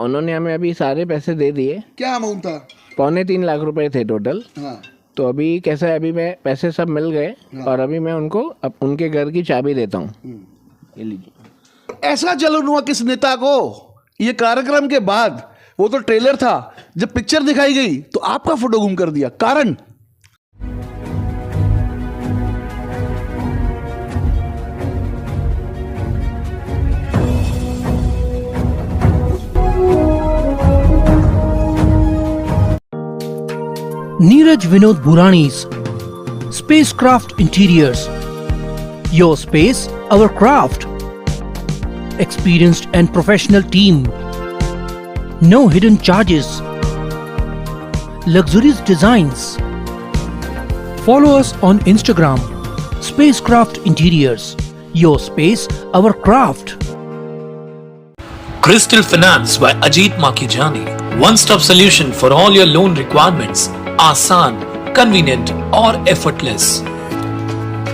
उन्होंने हमें अभी सारे पैसे दे दिए। क्या अमाउंट था? 3.25 लाख रुपए थे टोटल। हाँ। तो अभी कैसा है, अभी मैं पैसे सब मिल गए और अभी मैं उनको उनके घर की चाबी देता हूँ। ये लीजिए। ऐसा जलन हुआ किस नेता को? ये कार्यक्रम के बाद, वो तो ट्रेलर था, जब पिक्चर दिखाई गई तो आपका फोटो गुम कर दिया। कारण? Neeraj Vinod Burani's Spacecraft Interiors. Your space, our craft. Experienced and professional team. No hidden charges. Luxurious designs. Follow us on Instagram. Spacecraft Interiors. Your space, our craft. Crystal Finance by Ajit Makijani. One-stop solution for all your loan requirements. Asan, convenient or effortless.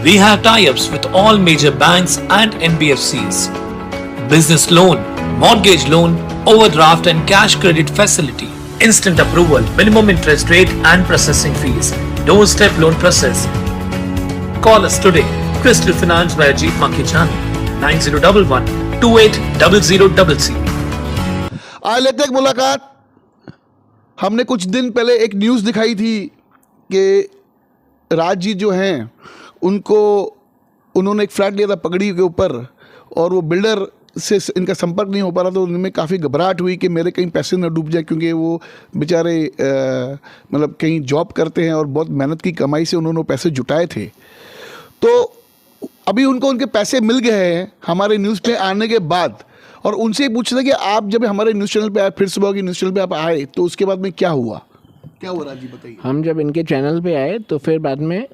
We have tie-ups with all major banks and NBFCs. Business loan, mortgage loan, overdraft and cash credit facility. Instant approval, minimum interest rate and processing fees. Doorstep loan process. Call us today. Crystal Finance by Ajit Makijani. 9011 280000. आज लेते हैं एक मुलाकात। हमने कुछ दिन पहले एक न्यूज़ दिखाई थी कि राज जी जो हैं उन्होंने एक फ्लैट लिया था पगड़ी के ऊपर और वो बिल्डर से इनका संपर्क नहीं हो पा रहा, तो उनमें काफ़ी घबराहट हुई कि मेरे कहीं पैसे न डूब जाए, क्योंकि वो बेचारे मतलब कहीं जॉब करते हैं और बहुत मेहनत की कमाई से उन्होंने पैसे जुटाए थे। तो अभी उनको उनके पैसे मिल गए हैं हमारे न्यूज़ पे आने के बाद, और उनसे ही पूछना कि आप जब हमारे न्यूज़ चैनल पे आए, फिर सुबह की न्यूज़ चैनल पे आप आए, तो उसके बाद में क्या हुआ राज जी बताइए। हम जब इनके चैनल पे आए तो फिर बाद में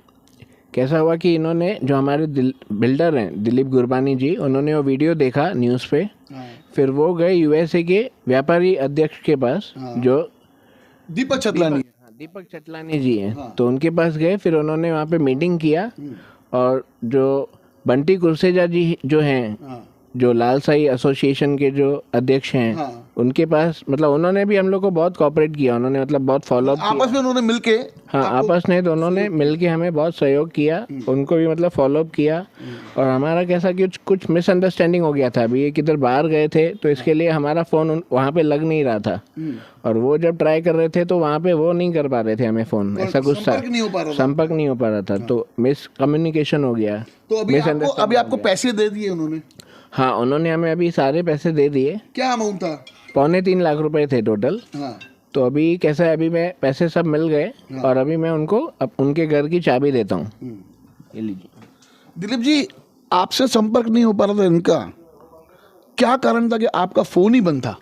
कैसा हुआ कि इन्होंने जो हमारे बिल्डर हैं दिलीप गुरबानी जी, उन्होंने वो वीडियो देखा न्यूज़ पे। फिर वो गए यूएसए के व्यापारी अध्यक्ष के पास, जो दीपक चटलानी जी हैं। तो उनके पास गए, फिर उन्होंने वहाँ पे मीटिंग किया और जो बंटी कुरसेजा जी जो हैं, जो लाल साई एसोसिएशन के जो अध्यक्ष हैं, उनके पास मतलब उन्होंने भी हम लोग को बहुत कोऑपरेट किया। उन्होंने मतलब बहुत फॉलो किया आपस में, उन्होंने मिलके आपस में तो उन्होंने मिलके हमें बहुत सहयोग किया। उनको भी मतलब फॉलो अप किया। और हमारा कैसा कि कुछ मिसअंडरस्टैंडिंग हो गया था। अभी ये किधर बाहर गए थे तो इसके लिए हमारा फ़ोन वहाँ पे लग नहीं रहा था, और वो जब ट्राई कर रहे थे तो वहाँ पे वो नहीं कर पा रहे थे हमें फ़ोन, ऐसा कुछ था, संपर्क नहीं हो पा रहा था। तो मिस कम्युनिकेशन हो गया। तो अभी आपको पैसे दे दिए उन्होंने? हाँ, उन्होंने हमें अभी सारे पैसे दे दिए। क्या अमाउंट था? 3.25 लाख रुपए थे टोटल। तो अभी कैसा है, अभी मैं पैसे सब मिल गए और अभी मैं उनको उनके घर की चाबी देता हूँ। ये लीजिए। दिलीप जी, आपसे संपर्क नहीं हो पा रहा था इनका, क्या कारण था कि आपका फ़ोन ही बंद था?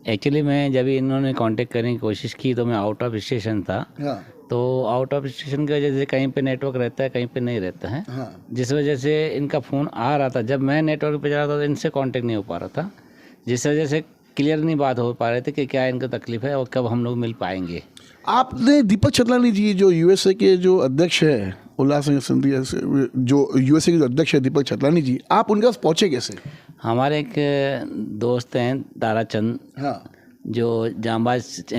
एक्चुअली मैं जब इन्होंने कांटेक्ट करने की कोशिश की तो मैं आउट ऑफ स्टेशन था। तो आउट ऑफ स्टेशन की वजह से कहीं पे नेटवर्क रहता है, कहीं पे नहीं रहता है। जिस वजह से इनका फ़ोन आ रहा था, जब मैं नेटवर्क पे जा रहा था तो इनसे कांटेक्ट नहीं हो पा रहा था, जिस वजह से क्लियर नहीं बात हो पा रहे थे कि क्या इनका तकलीफ़ है और कब हम लोग मिल पाएंगे। आपने दीपक चटलानी जी जो यूएसए के जो अध्यक्ष है, उल्लासनगर सिंधिया जो यूएसए के जो अध्यक्ष है दीपक चटलानी जी, आप उनके पास पहुँचे कैसे? हमारे एक दोस्त हैं ताराचंद, जो जांबाज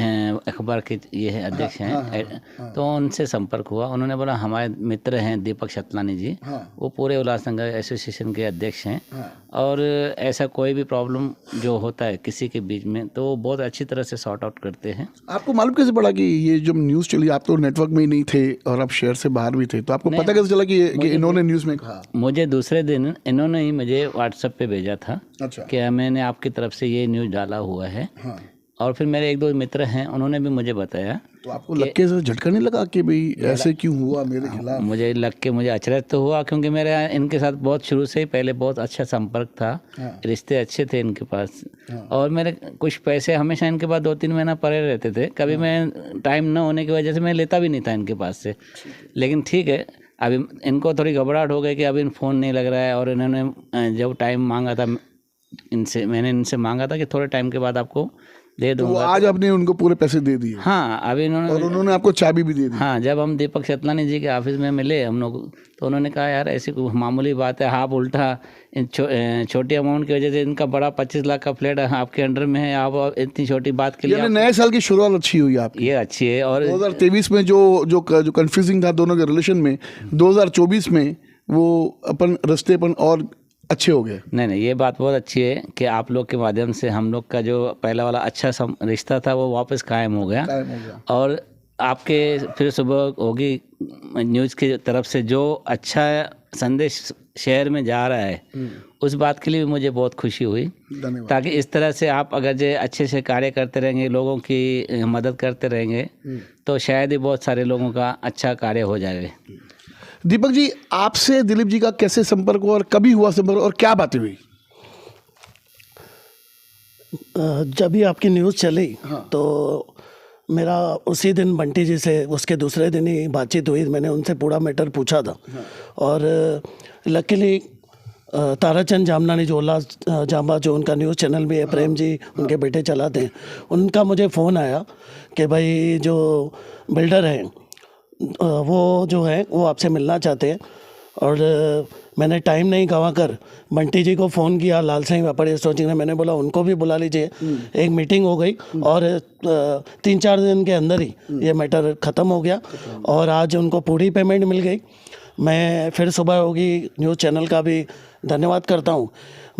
अखबार के ये है अध्यक्ष हैं। तो उनसे संपर्क हुआ। उन्होंने बोला हमारे मित्र हैं दीपक चटलानी जी, वो पूरे उल्लासनगर एसोसिएशन के अध्यक्ष हैं, और ऐसा कोई भी प्रॉब्लम जो होता है किसी के बीच में तो वो बहुत अच्छी तरह से सॉर्ट आउट करते हैं। आपको मालूम कैसे पड़ा कि ये जो न्यूज़ चली, आप तो नेटवर्क में ही नहीं थे और आप शहर से बाहर भी थे, तो आपको पता कैसे चला कि इन्होंने न्यूज़ में कहा? मुझे दूसरे दिन इन्होंने ही मुझे व्हाट्सएप पे भेजा था। अच्छा। कि मैंने आपकी तरफ से ये न्यूज़ डाला हुआ है। और फिर मेरे एक दो मित्र हैं, उन्होंने भी मुझे बताया। तो आपको लग के झटका नहीं लगा कि भाई ऐसे क्यों हुआ मेरे खिलाफ? मुझे लग के मुझे अचरज तो हुआ, क्योंकि मेरे इनके साथ बहुत शुरू से ही पहले बहुत अच्छा संपर्क था। रिश्ते अच्छे थे इनके पास। और मेरे कुछ पैसे हमेशा इनके पास 2-3 महीना पड़े रहते थे। कभी मैं टाइम न होने की वजह से मैं लेता भी नहीं था इनके पास से। लेकिन ठीक है, अभी इनको थोड़ी घबराहट हो गई कि अभी फ़ोन नहीं लग रहा है, और इन्होंने जब टाइम मांगा था मैंने इनसे मांगा था कि थोड़े टाइम के बाद आपको दे तो वो दूंगा। आज आपने उनको पूरे पैसे दे दिए हाँ, अभी और इन्होंने, उन्होंने आपको चाबी भी दे दी। हाँ, जब हम दीपक चतलानी जी के ऑफिस में मिले हम लोग, तो उन्होंने कहा यार ऐसी कोई मामूली बात है, आप उल्टा छोटी अमाउंट की वजह से इनका बड़ा 25 लाख का फ्लैट आपके अंडर में है, आप इतनी छोटी बात के लिए यानी नए साल की शुरुआत अच्छी हुई आपकी। ये अच्छी है। और 2023 में जो कंफ्यूजिंग था दोनों के रिलेशन में, 2024 में वो अपन रास्ते अपन और अच्छे हो गए। नहीं, ये बात बहुत अच्छी है कि आप लोग के माध्यम से हम लोग का जो पहला वाला अच्छा रिश्ता था वो वापस कायम हो गया। और आपके फिर सुबह होगी न्यूज़ की तरफ से जो अच्छा संदेश शहर में जा रहा है, उस बात के लिए भी मुझे बहुत खुशी हुई। ताकि इस तरह से आप अगर जो अच्छे से कार्य करते रहेंगे, लोगों की मदद करते रहेंगे, तो शायद ही बहुत सारे लोगों का अच्छा कार्य हो जाएगा। दीपक जी, आपसे दिलीप जी का कैसे संपर्क हुआ और कभी हुआ संपर्क और क्या बातें हुई? जब भी आपकी न्यूज़ चली तो मेरा उसी दिन बंटी जी से उसके दूसरे दिन ही बातचीत हुई। मैंने उनसे पूरा मैटर पूछा था और लकीली ताराचंद जामनानी जोला जांबा, जो उनका न्यूज़ चैनल भी है, प्रेम जी उनके बेटे चलाते हैं, उनका मुझे फ़ोन आया कि भाई जो बिल्डर हैं वो जो है वो आपसे मिलना चाहते हैं। और मैंने टाइम नहीं गंवा कर बंटी जी को फ़ोन किया, लाल सिंह व्यापारी एसोसिएशन ने, मैंने बोला उनको भी बुला लीजिए। एक मीटिंग हो गई और 3-4 दिन के अंदर ही ये मैटर ख़त्म हो गया और आज उनको पूरी पेमेंट मिल गई। मैं फिर सुबह होगी न्यूज़ चैनल का भी धन्यवाद करता हूँ।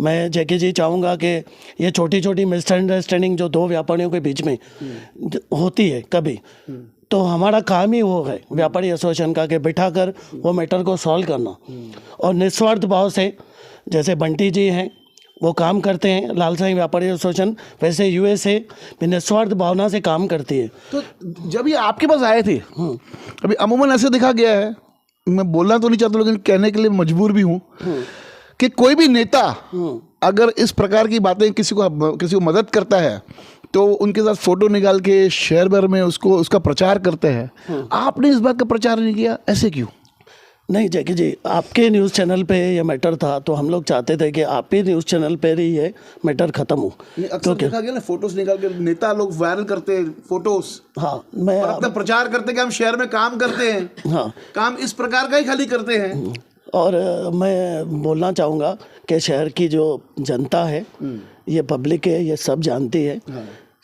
मैं जैकी जी चाहूँगा कि ये छोटी छोटी मिसअंडरस्टैंडिंग जो दो व्यापारियों के बीच में होती है कभी, तो हमारा काम ही वो है व्यापारी एसोसिएशन का कि बिठाकर वो मैटर को सॉल्व करना और निस्वार्थ भाव से, जैसे बंटी जी हैं वो काम करते हैं लाल साईं व्यापारी एसोसिएशन, वैसे यूएसए भी निस्वार्थ भावना से काम करती है। तो जब ये आपके पास आए थे, अभी अमूमन ऐसे देखा गया है, मैं बोलना तो नहीं चाहता लेकिन कहने के लिए मजबूर भी हूँ कि कोई भी नेता अगर इस प्रकार की बातें किसी को मदद करता है तो उनके साथ फोटो निकाल के शहर भर में उसका प्रचार करते हैं। आपने इस बात का प्रचार नहीं किया, ऐसे क्यों? नहीं जैकी जी, आपके न्यूज़ चैनल पे ये मैटर था तो हम लोग चाहते थे कि आप ही न्यूज़ चैनल पर ही ये मैटर ख़त्म हो। अक्सर देखा गया ना, फोटोज निकाल के नेता लोग वायरल करते हैं फोटोज। हाँ, मैं अपना प्रचार करते हैं कि हम शहर में काम करते हैं। हाँ, काम इस प्रकार का ही खाली करते हैं। और मैं बोलना चाहूँगा कि शहर की जो जनता है, ये पब्लिक है, ये सब जानती है।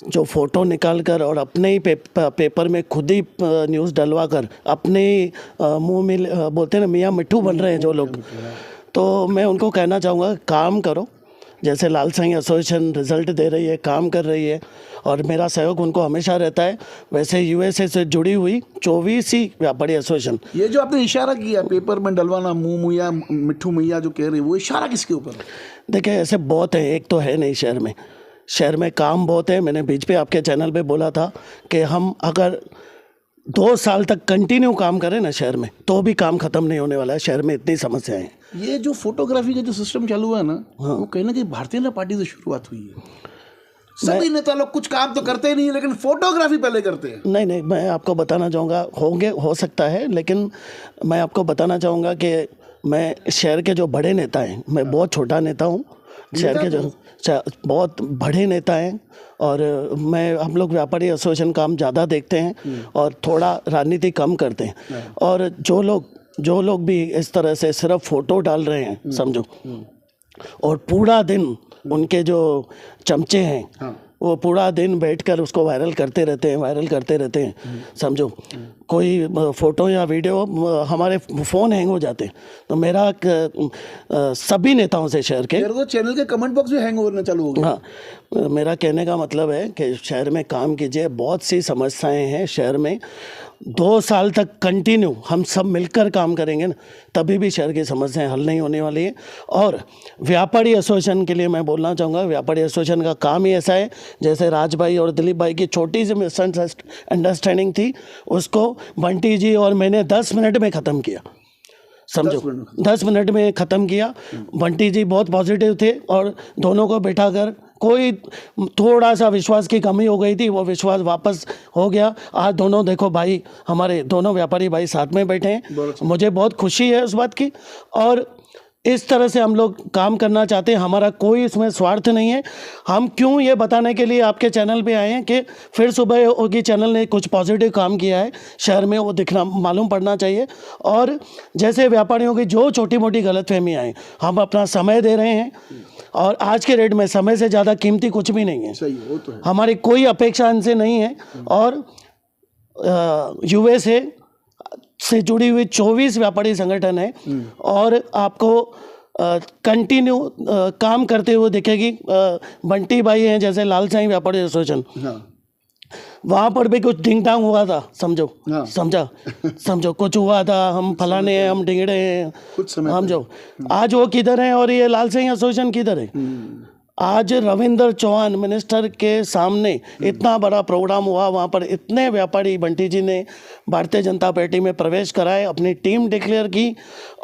जो फ़ोटो निकाल कर और अपने ही पेपर में खुद ही न्यूज़ डलवा कर अपने मुंह में बोलते हैं ना मियाँ मिट्ठू बन रहे हैं जो लोग, तो मैं उनको कहना चाहूँगा काम करो। जैसे लाल साईं एसोसिएशन रिज़ल्ट दे रही है, काम कर रही है और मेरा सहयोग उनको हमेशा रहता है, वैसे यूएसए से जुड़ी हुई 24 ही व्यापारी एसोसिएशन। ये जो आपने इशारा किया पेपर में डलवाना, मुँह मुया मिट्ठू मैया जो कह रही है, वो इशारा किसके ऊपर है? देखिए ऐसे बहुत है, एक तो है नहीं, शहर में काम बहुत है। मैंने बीच पे आपके चैनल पे बोला था कि हम अगर 2 साल तक कंटिन्यू काम करें ना शहर में तो भी काम ख़त्म नहीं होने वाला है। शहर में इतनी समस्याएं हैं। ये जो फोटोग्राफी का जो सिस्टम चालू हुआ है ना, वो कहीं ना कहीं भारतीय जनता पार्टी से शुरुआत हुई है। सभी नेता लोग कुछ काम तो करते ही नहीं लेकिन फोटोग्राफी पहले करते हैं। नहीं, मैं आपको बताना चाहूँगा, हो सकता है, लेकिन मैं आपको बताना चाहूँगा कि मैं शहर के जो बड़े नेता हैं, मैं बहुत छोटा नेता हूँ, शहर के जो बहुत बड़े नेता हैं और हम लोग व्यापारी एसोसिएशन काम ज़्यादा देखते हैं और थोड़ा राजनीति कम करते हैं। और जो लोग भी इस तरह से सिर्फ फ़ोटो डाल रहे हैं समझो, और पूरा दिन उनके जो चमचे हैं वो पूरा दिन बैठकर उसको वायरल करते रहते हैं समझो। कोई फ़ोटो या वीडियो, हमारे फ़ोन हैंग हो जाते हैं। तो मेरा सभी नेताओं से शहर के तो चैनल के कमेंट बॉक्स भी हैंग होना चालू हो गया। हाँ, मेरा कहने का मतलब है कि शहर में काम कीजिए, बहुत सी समस्याएं हैं शहर में। 2 साल तक कंटिन्यू हम सब मिलकर काम करेंगे ना, तभी भी शहर की समस्याएं हल नहीं होने वाली है। और व्यापारी एसोसिएशन के लिए मैं बोलना चाहूँगा, व्यापारी एसोसिएशन का काम ही ऐसा है, जैसे राज भाई और दिलीप भाई की छोटी सी मिसअंडरस्टैंडिंग थी, उसको बंटी जी और मैंने 10 मिनट में ख़त्म किया समझो। 10 मिनट में ख़त्म किया। बंटी जी बहुत पॉजिटिव थे और दोनों को बैठाकर, कोई थोड़ा सा विश्वास की कमी हो गई थी, वो विश्वास वापस हो गया। आज दोनों देखो भाई, हमारे दोनों व्यापारी भाई साथ में बैठे हैं, मुझे बहुत खुशी है उस बात की। और इस तरह से हम लोग काम करना चाहते हैं, हमारा कोई इसमें स्वार्थ नहीं है। हम क्यों ये बताने के लिए आपके चैनल पे आए हैं कि फिर सुबह योगी चैनल ने कुछ पॉजिटिव काम किया है शहर में, वो दिखना मालूम पड़ना चाहिए। और जैसे व्यापारियों की जो छोटी मोटी गलतफहमियाँ हैं, हम अपना समय दे रहे हैं और आज के रेट में समय से ज़्यादा कीमती कुछ भी नहीं है। सही है, वो तो है। हमारी कोई अपेक्षा इनसे नहीं है। और यूएसए से जुड़ी हुई 24 व्यापारी संगठन है और आपको कंटिन्यू काम करते हुए दिखेगी। बंटी भाई हैं जैसे लाल साईं व्यापारी एसोसिएशन, वहाँ पर भी कुछ ढिंग डांग हुआ था, समझो समझो कुछ हुआ था, हम फलाने हैं, हम ढिंगड़े हैं, कुछ समय समझो। आज वो किधर है और ये लाल साईं एसोसिएशन किधर है? आज रविंद्र चौहान मिनिस्टर के सामने इतना बड़ा प्रोग्राम हुआ, वहाँ पर इतने व्यापारी, बंटी जी ने भारतीय जनता पार्टी में प्रवेश कराए, अपनी टीम डिक्लेयर की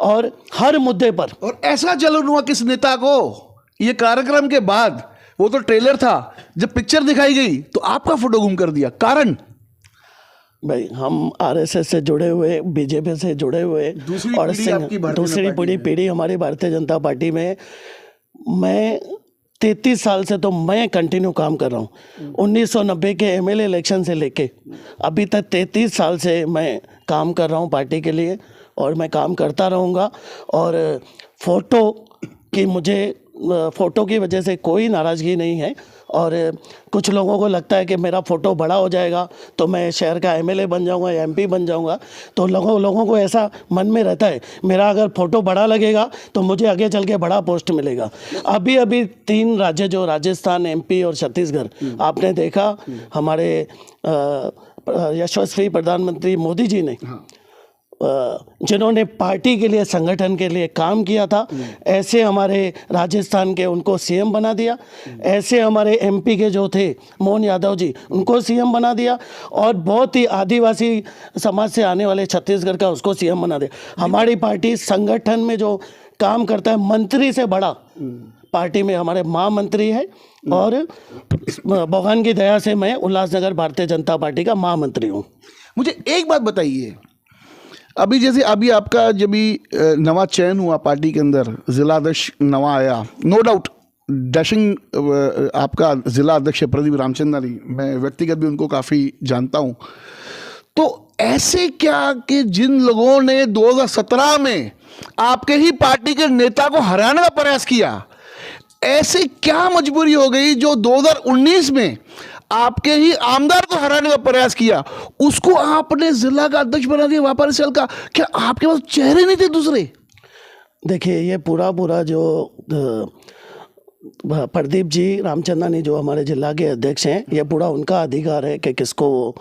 और हर मुद्दे पर। और ऐसा जलन हुआ किस नेता को ये कार्यक्रम के बाद, वो तो ट्रेलर था, जब पिक्चर दिखाई गई तो आपका फोटो गुम कर दिया, कारण? भाई हम आरएसएस से जुड़े हुए, बीजेपी से जुड़े हुए और दूसरी पीढ़ी हमारी भारतीय जनता पार्टी में। मैं 33 साल से तो मैं कंटिन्यू काम कर रहा हूँ। 1990 के एमएलए इलेक्शन से लेके अभी तक 33 साल से मैं काम कर रहा हूँ पार्टी के लिए और मैं काम करता रहूँगा। और फ़ोटो की वजह से कोई नाराज़गी नहीं है। और कुछ लोगों को लगता है कि मेरा फ़ोटो बड़ा हो जाएगा तो मैं शहर का एमएलए बन जाऊंगा, एमपी बन जाऊंगा, तो लोगों को ऐसा मन में रहता है मेरा अगर फ़ोटो बड़ा लगेगा तो मुझे आगे चल के बड़ा पोस्ट मिलेगा। अभी 3 राज्य जो राजस्थान, एमपी और छत्तीसगढ़, आपने देखा हमारे यशस्वी प्रधानमंत्री मोदी जी ने जिन्होंने पार्टी के लिए, संगठन के लिए काम किया था, ऐसे हमारे राजस्थान के उनको सीएम बना दिया, ऐसे हमारे एमपी के जो थे मोहन यादव जी, उनको सीएम बना दिया, और बहुत ही आदिवासी समाज से आने वाले छत्तीसगढ़ का उसको सीएम बना दिया। हमारी पार्टी संगठन में जो काम करता है, मंत्री से बड़ा पार्टी में हमारे महामंत्री है और भगवान की दया से मैं उल्लासनगर भारतीय जनता पार्टी का महामंत्री हूँ। मुझे एक बात बताइए, अभी आपका जब भी नवा चयन हुआ पार्टी के अंदर, जिला अध्यक्ष नवा आया, नो डाउट डैशिंग आपका जिला अध्यक्ष प्रदीप रामचंद्रानी, मैं व्यक्तिगत भी उनको काफ़ी जानता हूँ। तो ऐसे क्या कि जिन लोगों ने 2017 में आपके ही पार्टी के नेता को हराने का प्रयास किया, ऐसे क्या मजबूरी हो गई जो 2019 में आपके ही आमदार को हराने का प्रयास किया, उसको आपने जिला का अध्यक्ष बना दिया व्यापारी सेल का? क्या आपके पास चेहरे नहीं थे दूसरे? देखिए, ये पूरा जो प्रदीप जी रामचंद्रानी जो हमारे जिला के अध्यक्ष हैं, ये पूरा उनका अधिकार है कि किसको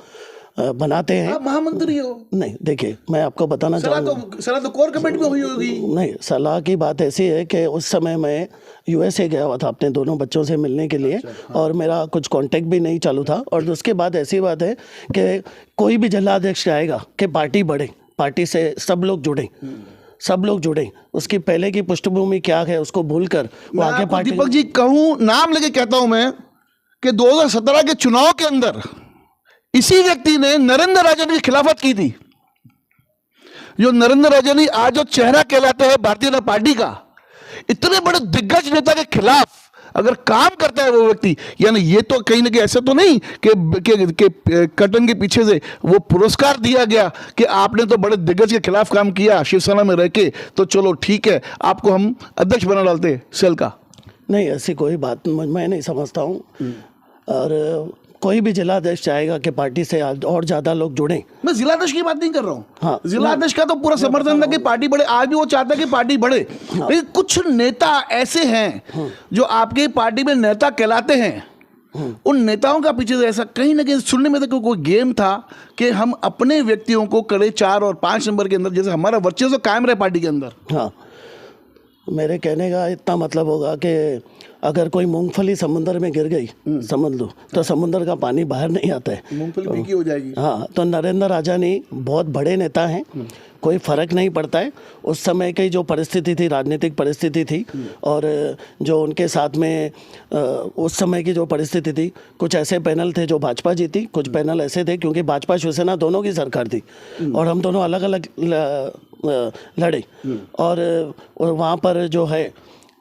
बनाते हैं। आप महामंत्री हो? नहीं, देखिए मैं आपको बताना चाहूँगा, सलाह तो कोर कमेटी में हुई होगी। नहीं, सलाह की बात ऐसी है कि उस समय मैं यूएसए गया हुआ था अपने दोनों बच्चों से मिलने के लिए, और मेरा कुछ कांटेक्ट भी नहीं चालू था। और उसके बाद ऐसी बात है कि कोई भी जिलाध्यक्ष चाहेगा कि पार्टी बढ़े, पार्टी से सब लोग जुड़े, उसकी पहले की पृष्ठभूमि क्या है उसको भूलकर वो आगे पार्टी। दीपक जी कहूँ, नाम लेके कहता हूँ मैं कि 2017 के चुनाव के अंदर इसी व्यक्ति ने नरेंद्र राजन की खिलाफत की थी। जो नरेंद्र राजन आज जो चेहरा कहलाते हैं भारतीय जनता पार्टी का, इतने बड़े दिग्गज नेता के खिलाफ अगर काम करता है वो व्यक्ति, यानी ये तो कहीं ना कहीं ऐसा तो नहीं कि कर्टन के पीछे से वो पुरस्कार दिया गया कि आपने तो बड़े दिग्गज के खिलाफ काम किया शिवसेना में रह के, तो चलो ठीक है आपको हम अध्यक्ष बना डालते सेल का। नहीं, ऐसी कोई बात मैं नहीं समझता हूँ। और कोई भी जिलाध्यक्ष चाहेगा कि पार्टी से और ज्यादा लोग जुड़ें। मैं जिलाध्यक्ष की बात नहीं कर रहा हूँ। हाँ, जिलाध्यक्ष का तो पूरा समर्थन था कि पार्टी बढ़े, आज भी वो चाहता है कि पार्टी बढ़े। लेकिन कुछ नेता ऐसे हैं जो आपके पार्टी में नेता कहलाते हैं, उन नेताओं का पीछे से ऐसा कहीं ना कहीं सुनने में तो कोई गेम था कि हम अपने व्यक्तियों को कड़े 4 और 5 नंबर के अंदर, जैसे हमारा वर्चस्व कायम रहे पार्टी के अंदर। हाँ, मेरे कहने का इतना मतलब होगा कि अगर कोई मूंगफली समुंदर में गिर गई समझ लो तो समुंदर का पानी बाहर नहीं आता है, मूंगफली फीकी हो जाएगी। हाँ, तो नरेंद्र राजानी बहुत बड़े नेता हैं, कोई फर्क नहीं पड़ता है। उस समय की जो परिस्थिति थी, राजनीतिक परिस्थिति थी, और जो उनके साथ में उस समय की जो परिस्थिति थी, कुछ ऐसे पैनल थे जो भाजपा जीती, कुछ पैनल ऐसे थे क्योंकि भाजपा शिवसेना दोनों की सरकार थी और हम दोनों अलग अलग लड़े, और वहाँ पर जो है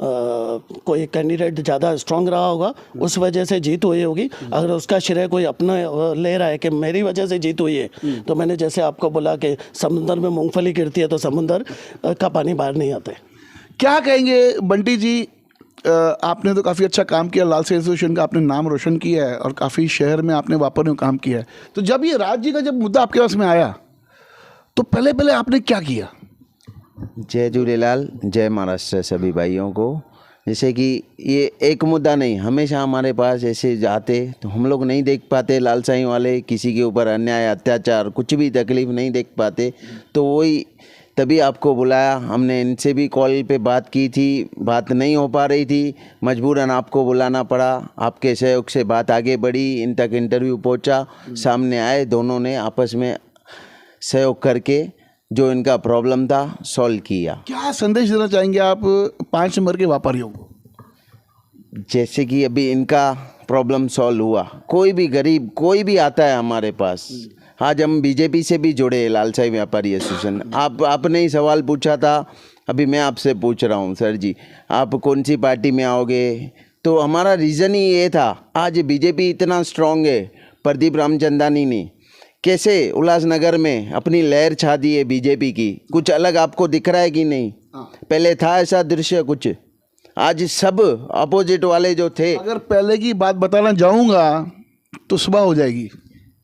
कोई कैंडिडेट ज़्यादा स्ट्रांग रहा होगा, उस वजह से जीत हुई होगी। अगर उसका श्रेय कोई अपना ले रहा है कि मेरी वजह से जीत हुई है, तो मैंने जैसे आपको बोला कि समुंदर में मूंगफली गिरती है तो समुंदर का पानी बाहर नहीं आता है। क्या कहेंगे बंटी जी, आपने तो काफ़ी अच्छा काम किया, लाल सिंह एसोसिएशन का आपने नाम रोशन किया है और काफ़ी शहर में आपने वापर में काम किया है। तो जब ये राज्य का जब मुद्दा आपके पास में आया तो पहले आपने क्या किया? जय झूलेलाल, जय महाराष्ट्र सभी भाइयों को। जैसे कि ये एक मुद्दा नहीं, हमेशा हमारे पास ऐसे जाते तो हम लोग नहीं देख पाते, लालसाई वाले किसी के ऊपर अन्याय अत्याचार कुछ भी तकलीफ़ नहीं देख पाते, तो वही तभी आपको बुलाया। हमने इनसे भी कॉल पे बात की थी, बात नहीं हो पा रही थी, मजबूरन आपको बुलाना पड़ा। आपके सहयोग से बात आगे बढ़ी, इन तक इंटरव्यू पहुंचा, सामने आए, दोनों ने आपस में सहयोग करके जो इनका प्रॉब्लम था सॉल्व किया। क्या संदेश देना चाहेंगे आप 5 नंबर के व्यापारियों को? जैसे कि अभी इनका प्रॉब्लम सॉल्व हुआ, कोई भी गरीब कोई भी आता है हमारे पास। आज हम बीजेपी से भी जुड़े, लालसाई व्यापारी एसोसिएशन। आपने ही सवाल पूछा था, अभी मैं आपसे पूछ रहा हूँ सर जी, आप कौन सी पार्टी में आओगे? तो हमारा रीज़न ही ये था, आज बीजेपी इतना स्ट्रांग है, प्रदीप रामचंदानी ने कैसे उल्लासनगर में अपनी लहर छा दी है बीजेपी की। कुछ अलग आपको दिख रहा है कि नहीं? पहले था ऐसा दृश्य कुछ? आज सब अपोजिट वाले जो थे, अगर पहले की बात बताना जाऊंगा तो सुबह हो जाएगी।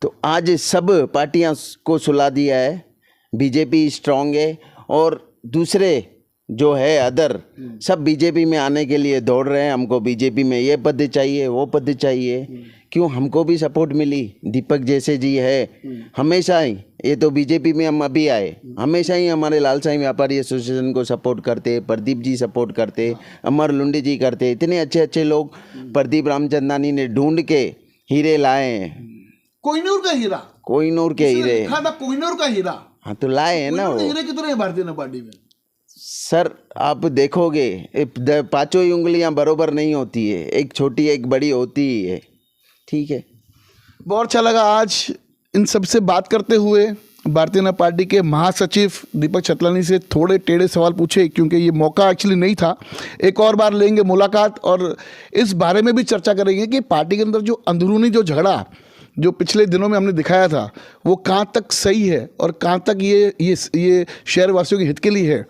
तो आज सब पार्टियां को सुला दिया है, बीजेपी स्ट्रांग है, और दूसरे जो है अदर सब बीजेपी में आने के लिए दौड़ रहे हैं। हमको बीजेपी में ये पद चाहिए, वो पद चाहिए। क्यों? हमको भी सपोर्ट मिली, दीपक जैसे जी है, हमेशा ही, ये तो बीजेपी में हम अभी आए, हमेशा ही हमारे लालसाई व्यापारी एसोसिएशन को सपोर्ट करते, प्रदीप जी सपोर्ट करते, अमर लुंडी जी करते। इतने अच्छे अच्छे लोग प्रदीप रामचंदानी ने ढूंढ के हीरे लाए हैं। कोहिनूर का हीरा, कोहिनूर के हीरे, लिखा था कोहिनूर का हीरा। हाँ तो लाए हैं ना वो। हीरे कितने हैं भारतीय जनता पार्टी में? सर आप देखोगे पांचों ही उंगलियां बरोबर नहीं होती है, एक छोटी एक बड़ी होती ही है। ठीक है, बहुत अच्छा लगा आज इन सबसे बात करते हुए। भारतीय जनता पार्टी के महासचिव दीपक छतलानी से थोड़े टेढ़े सवाल पूछे, क्योंकि ये मौका एक्चुअली नहीं था। एक और बार लेंगे मुलाकात और इस बारे में भी चर्चा करेंगे कि पार्टी के अंदर जो अंदरूनी जो झगड़ा जो पिछले दिनों में हमने दिखाया था, वो कहाँ तक सही है और कहाँ तक ये शहरवासियों के हित के लिए है।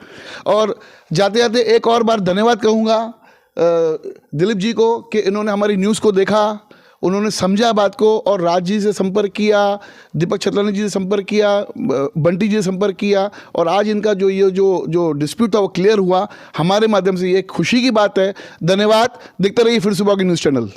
और जाते जाते एक और बार धन्यवाद कहूँगा दिलीप जी को कि इन्होंने हमारी न्यूज़ को देखा, उन्होंने समझा बात को और राज जी से संपर्क किया, दीपक छतलानी जी से संपर्क किया, बंटी जी से संपर्क किया, और आज इनका जो डिस्प्यूट था वो क्लियर हुआ हमारे माध्यम से। ये खुशी की बात है। धन्यवाद। देखते रहिए फिर सुबह की न्यूज़ चैनल।